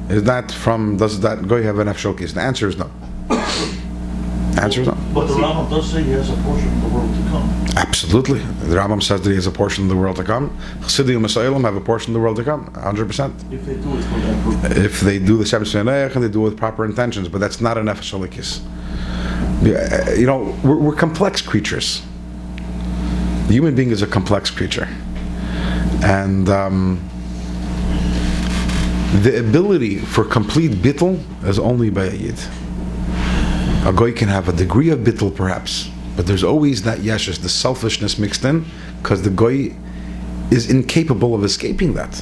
is that from, does that goy have an nefesh elikis? The answer is no. The answer is no. But the Rambam does say he has a portion of the world to come. Absolutely. The Rambam says that he has a portion of the world to come. Chassidim Masaylim have a portion of the world to come, 100%. If they do it for that purpose. If they do the Shem Shnei and they do it with proper intentions, but that's not a nefesh elikis. You know, we're complex creatures. The human being is a complex creature. And the ability for complete bittul is only by a yid. A goy can have a degree of bittul perhaps, but there's always that yeshes, the selfishness mixed in, because the goy is incapable of escaping that.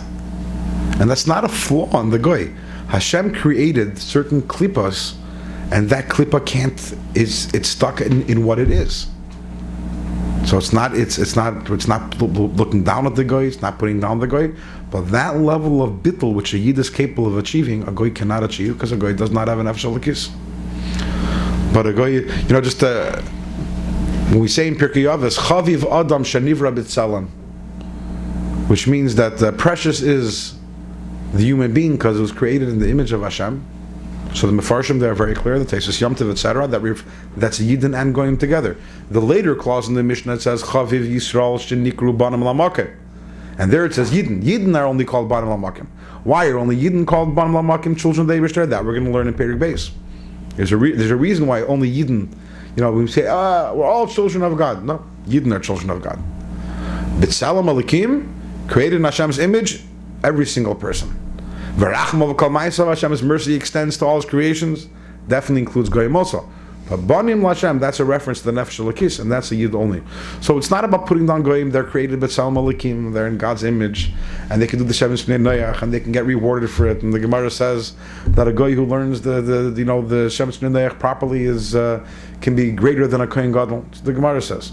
And that's not a flaw in the goy. Hashem created certain klipahs, and that klipah it's stuck in what it is. So it's not looking down at the goy, it's not putting down the goy, but that level of bittul which a yid is capable of achieving, a goy cannot achieve, because a goy does not have an nefesh elikis. But a goy, just when we say in Pirkei Avos, Chaviv Adam Shanivra B'Tzelem, which means that precious is the human being because it was created in the image of Hashem. So the Mefarshim, they are very clear, the Tesis Yom Tov, etc., that's Yidden and Goyim together. The later clause in the Mishnah says, Chaviv Yisrael Shenikru Banim Lamakim. And there it says Yidden. Yidden are only called Banim Lamakim. Why are only Yidden called Banim Lamakim, children of the Eibishter? That we're going to learn in Perek Beis. There's a reason why only Yidden, when we say, we're all children of God. No, Yidden are children of God. B'Tzelem Elikim, created in Hashem's image, every single person. V'Rachma V'Kol Ma'asav, Hashem's mercy extends to all His creations, definitely includes Goyim also. But Banim L'Hashem, that's a reference to the Nefesh Elikis, and that's a Yid only. So it's not about putting down Goyim, they're created B'Tzelem Elikim, they're in God's image, and they can do the Shavim Shnei Noach, and they can get rewarded for it. And the Gemara says that a Goy who learns the Shavim Shnei Noach properly can be greater than a Kohen Gadol. The Gemara says.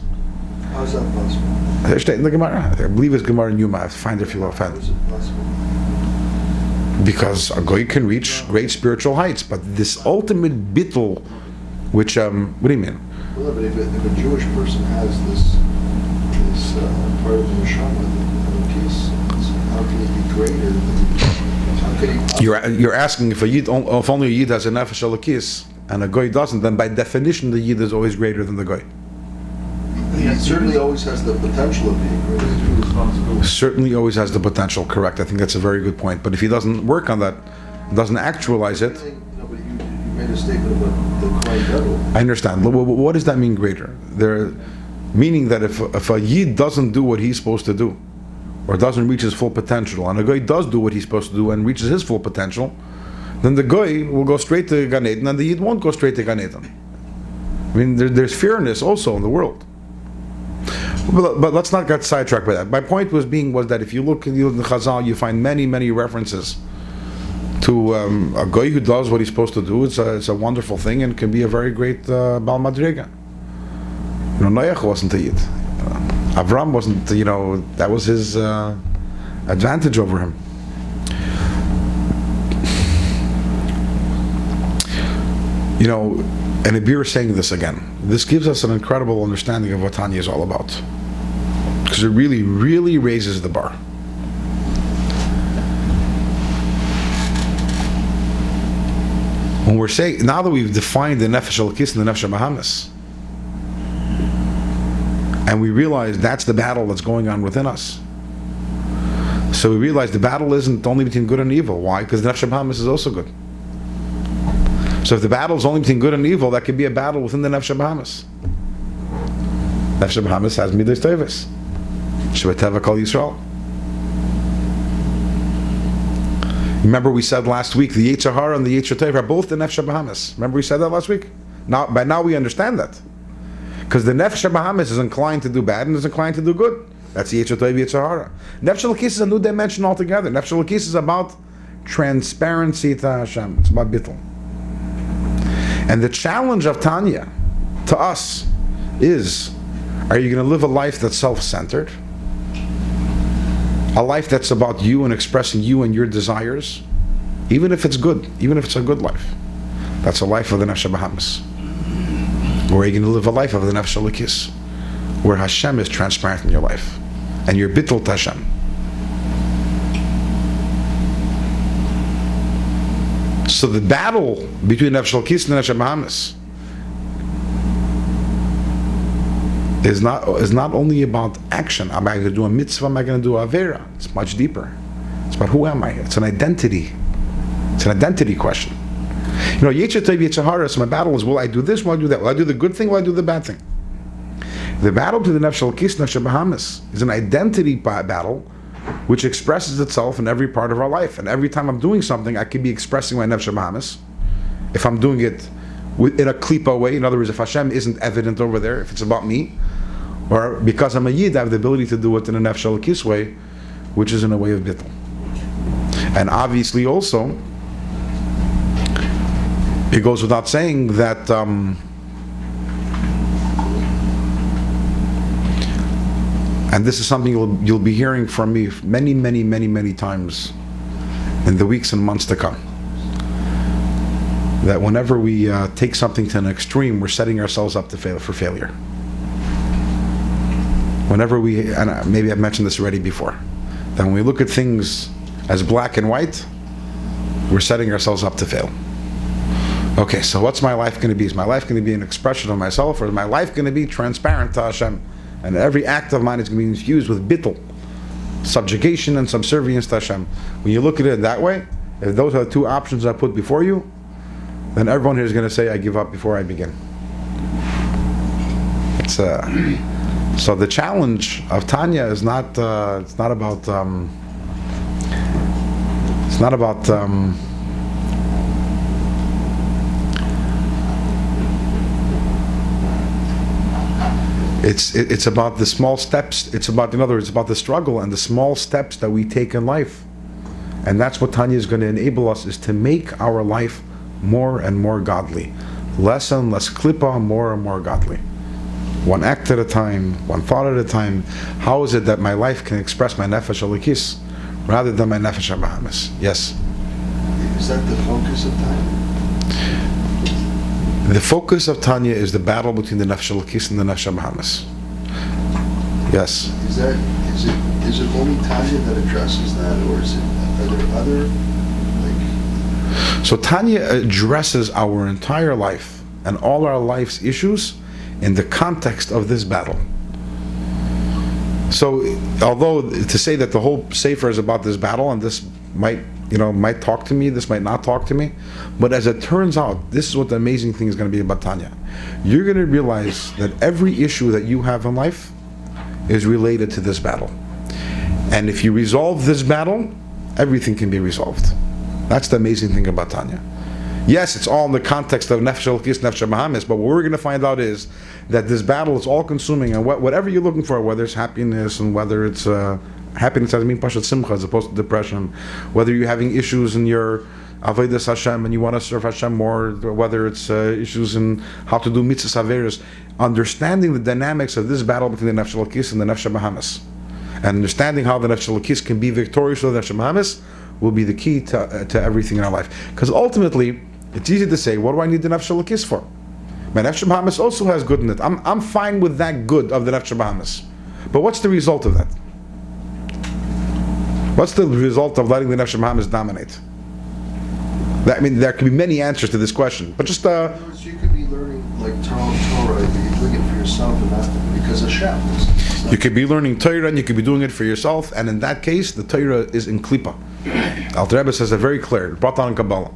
How's that possible? There's in the Gemara. I believe it's Gemara in Yuma. I have to find it if you will find How it. is it possible? Because a Goy can reach great spiritual heights, but this ultimate bittul, which what do you mean? Well, but if a Jewish person has this part of the neshama, the peace, how can it be greater? How can he? You're asking if only a Yid has a nefesh elikis and a Goy doesn't, then by definition the Yid is always greater than the Goy. He certainly always has the potential of being greater. Certainly always has the potential, correct. I think that's a very good point. But if he doesn't work on that, doesn't actualize it. No, but you made a statement about the Kohen Gadol. I understand. What does that mean, greater? Meaning that if a Yid doesn't do what he's supposed to do, or doesn't reach his full potential, and a Goy does do what he's supposed to do and reaches his full potential, then the Goy will go straight to Gan Eden, and the Yid won't go straight to Gan Eden. I mean, there's fairness also in the world. But let's not get sidetracked by that. My point was that if you look in the Chazal, you find many, many references to a Goy who does what he's supposed to do. It's a wonderful thing and can be a very great Baal Madrega. Noach wasn't a Yid. Avram wasn't, that was his advantage over him. You know, and Abir is saying this again. This gives us an incredible understanding of what Tanya is all about. Because it really, really raises the bar. When we're saying, now that we've defined the Nefesh Elokis and the Nefesh Bahamis, and we realize that's the battle that's going on within us. So we realize the battle isn't only between good and evil. Why? Because the Nefesh Bahamis is also good. So if the battle is only between good and evil, that could be a battle within the Nefesh Bahamis. Nefesh Bahamis has Midas Tevis. Shebeteva Kol Yisrael. Remember we said last week the Yetzer Hara and the Yetzer Tov are both the Nefesh Bahamis. Remember we said that last week? By now we understand that. Because the Nefesh Bahamis is inclined to do bad and is inclined to do good. That's the Yetzer Tov, Yetzer Hara. Nefesh Elokis is a new dimension altogether. Nefesh Elokis is about transparency to Hashem. It's about bittul. And the challenge of Tanya to us is, are you going to live a life that's self-centered? A life that's about you and expressing you and your desires? Even if it's good, even if it's a good life. That's a life of the Nefesh Bahamis. Or are you going to live a life of the Nefesh Elokis, where Hashem is transparent in your life, and you're bittul to Hashem? So the battle between Nefesh Elokis and Nefesh Bahamis is not only about action. Am I going to do a mitzvah? Am I going to do a avera? It's much deeper. It's about who am I? It's an identity. It's an identity question. You know, Yetzer Tov, Yetzer Hara, so my battle is, will I do this, will I do that? Will I do the good thing, will I do the bad thing? The battle to the Nefesh Elokis, Nefesh Bahamis is an identity battle which expresses itself in every part of our life. And every time I'm doing something, I can be expressing my Nefesh Bahamis. If I'm doing it in a klipah way, in other words, if Hashem isn't evident over there, if it's about me, or because I'm a Yid, I have the ability to do it in a Nefesh Elokis way, which is in a way of bittul. And obviously also, it goes without saying that and this is something you'll be hearing from me many times in the weeks and months to come, that whenever we take something to an extreme, we're setting ourselves up to fail for failure. Whenever we, and maybe I've mentioned this already before, that when we look at things as black and white, we're setting ourselves up to fail. Okay, so what's my life going to be? Is my life going to be an expression of myself, or is my life going to be transparent to Hashem? And every act of mine is going to be infused with bittul, subjugation and subservience to Hashem. When you look at it that way, if those are the two options I put before you, then everyone here is going to say, I give up before I begin. It's so the challenge of Tanya is not it's not about it's about the small steps. It's about, in other words, about the struggle and the small steps that we take in life. And that's what Tanya is going to enable us, is to make our life more and more godly. Less and less klipah, more and more godly. One act at a time, one thought at a time. How is it that my life can express my Nefesh Elokis rather than my Nefesh Bahamis? Yes? Is that the focus of Tanya? The focus of Tanya is the battle between the Nefesh Elokis and the Nefesh Bahamis. Yes? Is it only Tanya that addresses that, or are there other, So Tanya addresses our entire life and all our life's issues in the context of this battle. So, although to say that the whole Sefer is about this battle, and this might talk to me, this might not talk to me, but as it turns out, this is what the amazing thing is going to be about Tanya. You're going to realize that every issue that you have in life is related to this battle. And if you resolve this battle, everything can be resolved. That's the amazing thing about Tanya. Yes, it's all in the context of Nefesh Elokis, Nefesh Bahamis, but what we're going to find out is that this battle is all-consuming, and whatever you're looking for, whether it's happiness, and whether it's happiness doesn't mean pashat simcha as opposed to depression, whether you're having issues in your avodas Hashem and you want to serve Hashem more, whether it's issues in how to do mitzvahs averos, understanding the dynamics of this battle between the Nefesh Elokis and the Nefesh Bahamis, And understanding how the Nefesh Elokis can be victorious over the Nefesh Bahamis will be the key to everything in our life. Because ultimately, it's easy to say, what do I need the Nefesh Elokis for? My Nefesh Bahamis also has good in it. I'm fine with that good of the Nefesh Bahamis. But what's the result of that? What's the result of letting the Nefesh Bahamis dominate? I mean, there can be many answers to this question, but just In other words, you could be learning like Torah, you're doing it for yourself, and not because of Hashem. you could be learning Torah and you could be doing it for yourself, and in that case, the Torah is in klipah. Alter Rebbe says it very clear, brought down in Kabbalah.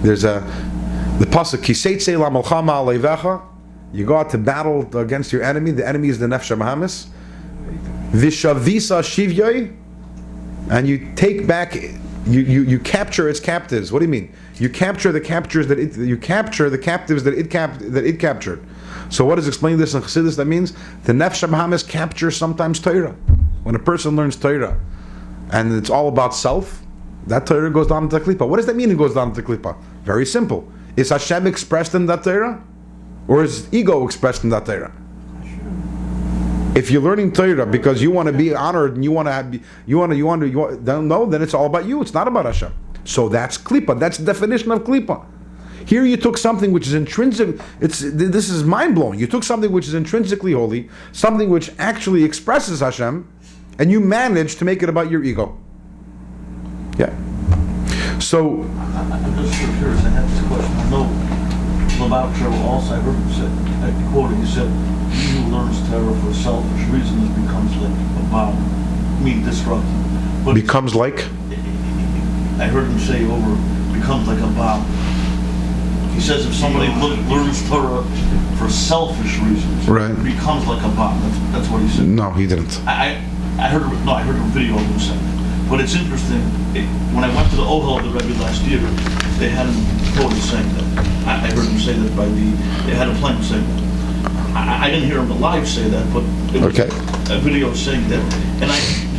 There's the pasuk Kiseitze la malchama aleivecha. You go out to battle against your enemy. The enemy is the Nefesh Bahamis. Vishavisa shivyoy, and you take back. You capture its captives. What do you mean? You capture the captures that you capture the captives that it captured. So what is explaining this in Chassidus? That means the Nefesh Bahamis captures sometimes Torah. When a person learns Torah, and it's all about self, that Torah goes down to klipah. What does that mean? It goes down to klipah. Very simple. Is Hashem expressed in that Torah, or is ego expressed in that Torah? If you're learning Torah because you want to be honored and you want to then it's all about you. It's not about Hashem. So that's klipah. That's the definition of klipah. Here you took something which is intrinsic. This is mind blowing. You took something which is intrinsically holy, something which actually expresses Hashem, and you managed to make it about your ego. Yeah. So I'm just so curious. I have this question. I know about Trevor also. I heard him say, I quoted, he said, "He who learns Torah for selfish reasons becomes like a bomb, destructive." But becomes like. I heard him say becomes like a bomb. He says if somebody learns Torah for selfish reasons, right, it becomes like a bomb. That's what he said. No, he didn't. I heard a video of him saying that. But it's interesting. When I went to the Ohel of the Rabbi last year, they had him quoted saying that. I heard him say that they had a plan saying that. I didn't hear him live say that, but it was a video saying that.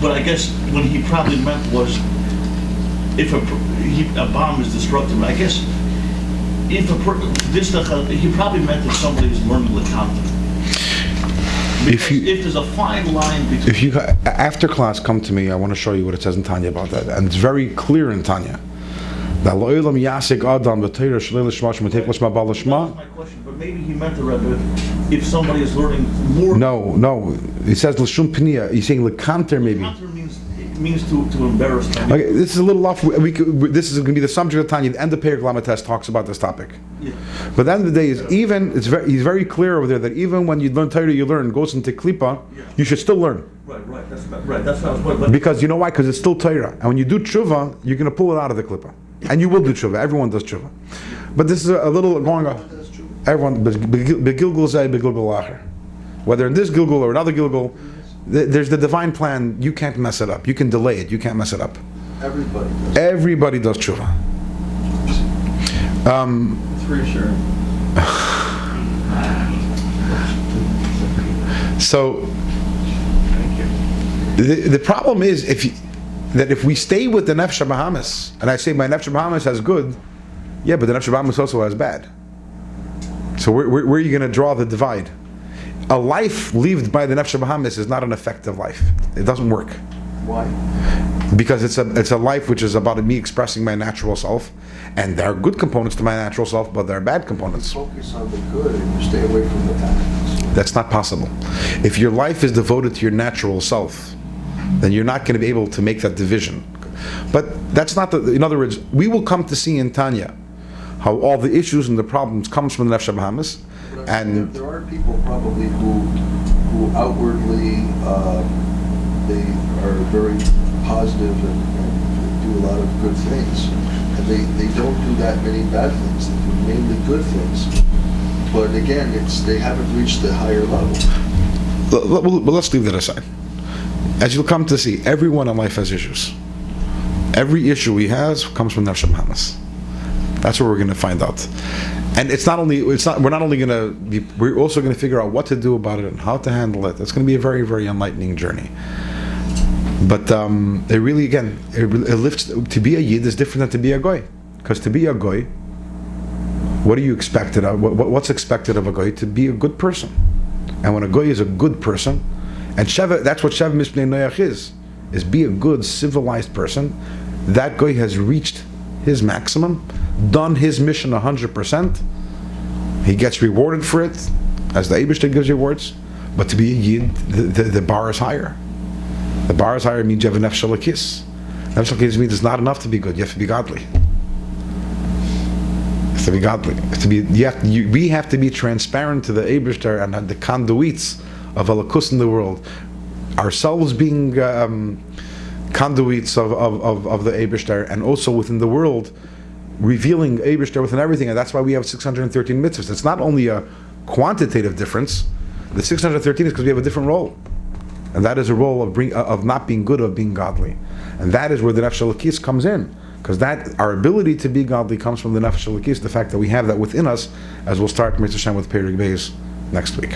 But I guess what he probably meant was if a bomb is destructive. I guess if he probably meant that somebody is learning Lekanta. If there's a fine line between... If you, after class, come to me, I want to show you what it says in Tanya about that. And it's very clear in Tanya. That That's my question, but maybe he meant the Rebbe, if somebody is learning more... No. It says L'shum Pniya. He's saying Lekanter maybe. Lekanter means to embarrass Tanya. Okay, this is a little off. This is going to be the subject of Tanya. The end of Perek Lamed talks about this topic. Yeah. But at the end of the day, he's very clear over there that even when you learn Torah, you learn goes into klipah, you should still learn. Right. That's what I was wondering. Because you know why? Because it's still Torah, and when you do tshuva, you're going to pull it out of the klipah, and you will do tshuva. Everyone does tshuva. But this is a little going on. Everyone, begilgul zay, begilgul lacher. Whether in this gilgul or another gilgul, there's the divine plan. You can't mess it up. You can delay it. You can't mess it up. Everybody does tshuva. It's reassuring. So the problem is if we stay with the Nefesh Bahamis, and I say my Nefesh Bahamis has good, yeah, but the Nefesh Bahamis also has bad. So where are you going to draw the divide? A life lived by the Nefesh Bahamis is not an effective life. It doesn't work. Why? Because it's a life which is about me expressing my natural self, and there are good components to my natural self, but there are bad components. You focus on the good and you stay away from the bad. That's not possible. If your life is devoted to your natural self, then you're not going to be able to make that division. But that's not in other words, we will come to see in Tanya how all the issues and the problems comes from the Nefesh Bahamis. And there are people probably who outwardly they are very positive and do a lot of good things, and they don't do that many bad things. They do mainly good things. But again, they haven't reached the higher level. But let's leave that aside. As you'll come to see, everyone in life has issues. Every issue he has comes from Nefesh Bahamis. That's what we're going to find out. And we're also going to figure out what to do about it and how to handle it. It's going to be a very, very enlightening journey. But it really, again, it lifts. To be a Yid is different than to be a Goy. Because to be a Goy, what are you expected of? What's expected of a Goy? To be a good person. And when a Goy is a good person, And Sheva, that's what Sheva Mishpnei Noach is be a good, civilized person. That guy has reached his maximum, done his mission 100%. He gets rewarded for it, as the Eibishter gives rewards. But to be a Yid, the bar is higher. The bar is higher means you have a Nefesh Elokis. Nefesh Elokis means it's not enough to be good, you have to be godly. To be godly, we have to be transparent to the Eibishter and the conduits of Elokus in the world. Ourselves being conduits of the Eibishter, and also within the world, revealing Eibishter within everything. And that's why we have 613 mitzvahs. It's not only a quantitative difference. The 613 is because we have a different role, and that is a role of not being good, of being godly, and that is where the Nefesh Elokis comes in. Because that, our ability to be godly comes from the Nefesh Elokis, the fact that we have that within us, as we'll start Mitzvah Shem with Perek Beis next week.